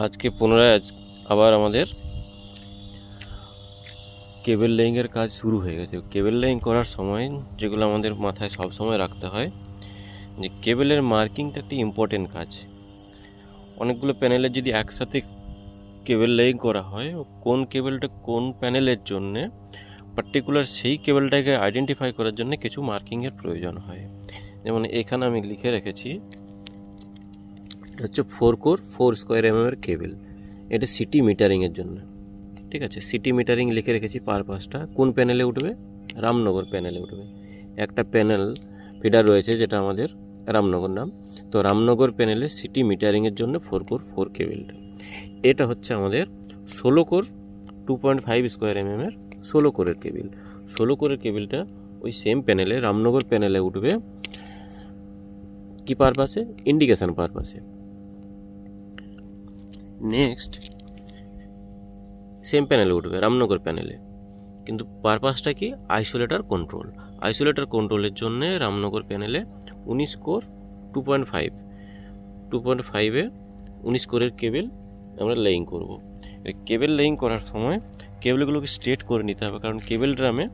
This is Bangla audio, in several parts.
আজকে পুনরায় আবার আমাদের কেবল লেইংয়ের কাজ শুরু হয়ে গেছে। কেবল লেইং করার সময় যেগুলো আমাদের মাথায় সব সময় রাখতে হয় যে কেবলের মার্কিংটা একটি ইম্পর্টেন্ট কাজ। অনেকগুলো প্যানেলের যদি একসাথে কেবল লেইং করা হয়, কোন কেবলটা কোন প্যানেলের জন্যে পার্টিকুলার সেই কেবলটাকে আইডেন্টিফাই করার জন্য কিছু মার্কিংয়ের প্রয়োজন হয়। যেমন এখানে আমি লিখে রেখেছি হচ্ছে 4 কোর 4 স্কোয়ার এর কেবল, এটা সিটি মিটারিংয়ের জন্য। ঠিক আছে, সিটি মিটারিং লিখে রেখেছি পারপাসটা কোন প্যানেলে উঠবে, রামনগর প্যানেলে উঠবে। একটা প্যানেল ফিডার রয়েছে যেটা আমাদের রামনগর নাম, তো রামনগর প্যানেলে সিটি মিটারিংয়ের জন্য 4 কোর 4 কেবলটা। এটা হচ্ছে আমাদের 16 কোর 2.5 স্কোয়ার এর 16 কোরের কেবল। 16 কোরের কেবলটা ওই সেম প্যানেলে রামনগর প্যানেলে উঠবে কি পারপাসে, ইন্ডিকেশন পারপাসে। নেক্সট সেম প্যানেলে উঠবে রামনগর প্যানেলে, কিন্তু পারপাসটা কি, আইসোলেটর কন্ট্রোল। আইসোলেটর কন্ট্রোলের জন্য রামনগর প্যানেলে 19 কোর 2.5 19 কোরের কেবল আমরা লেইং করব। কেবল লেইং করার সময় কেবলগুলোকে স্ট্রেট করে নিতে হবে, কারণ কেবল ড্রামে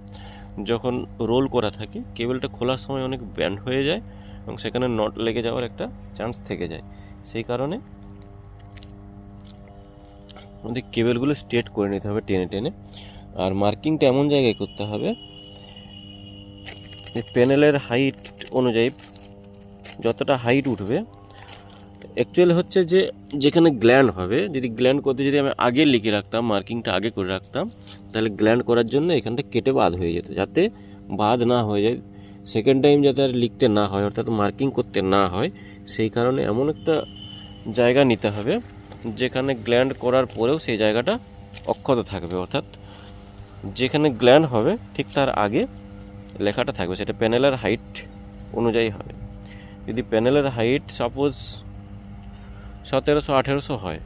যখন রোল করা থাকে কেবলটা খোলার সময় অনেক ব্যান্ড হয়ে যায় এবং সেখানে নট লেগে যাওয়ার একটা চান্স থেকে যায়। সেই কারণে আমাদের কেবলগুলো স্ট্রেট করে নিতে হবে টেনে টেনে। আর মার্কিংটা এমন জায়গায় করতে হবে যে প্যানেলের হাইট অনুযায়ী যতটা হাইট উঠবে, অ্যাকচুয়ালি হচ্ছে যে যেখানে গ্ল্যান্ড হবে, যদি গ্ল্যান্ড করতে যদি আমি আগে লিখে রাখতাম, মার্কিংটা আগে করে রাখতাম, তাহলে গ্ল্যান্ড করার জন্য এখানটা কেটে বাদ হয়ে যেত। যাতে বাদ না হয়ে যায়, সেকেন্ড টাইম যাতে আর লিখতে না হয়, অর্থাৎ মার্কিং করতে না হয়, সেই কারণে এমন একটা জায়গা নিতে হবে যেখানে গ্ল্যান্ড করার পরেও সেই জায়গাটা অক্ষত থাকবে, অর্থাৎ যেখানে গ্ল্যান্ড হবে ঠিক তার আগে লেখাটা থাকবে, সেটা প্যানেলের হাইট অনুযায়ী হবে। যদি প্যানেলের হাইট সাপোজ 1700-1800 হয়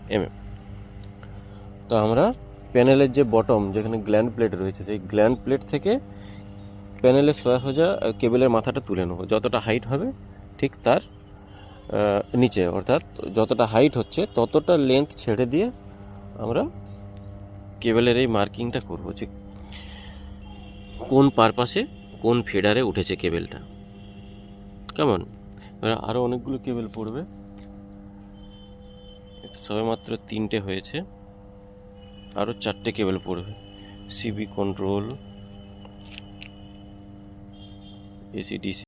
তো আমরা প্যানেলের যে বটম যেখানে গ্ল্যান্ড প্লেট রয়েছে, সেই গ্ল্যান্ড প্লেট থেকে প্যানেলের সোজা কেবলের মাথাটা তুলে নেবো। যতটা হাইট হবে ঠিক তার নিচে, অর্থাৎ যতটা হাইট হচ্ছে ততটা লেন্থ ছেড়ে দিয়ে আমরা কেবলের এই মার্কিংটা করবো যে কোন পারপাসে কোন ফিডারে উঠেছে কেবলটা। কেমন? আরও অনেকগুলো কেবল পড়বে, সবেমাত্র 3টে হয়েছে, আরও 4টে কেবল পড়বে। CB control, AC DC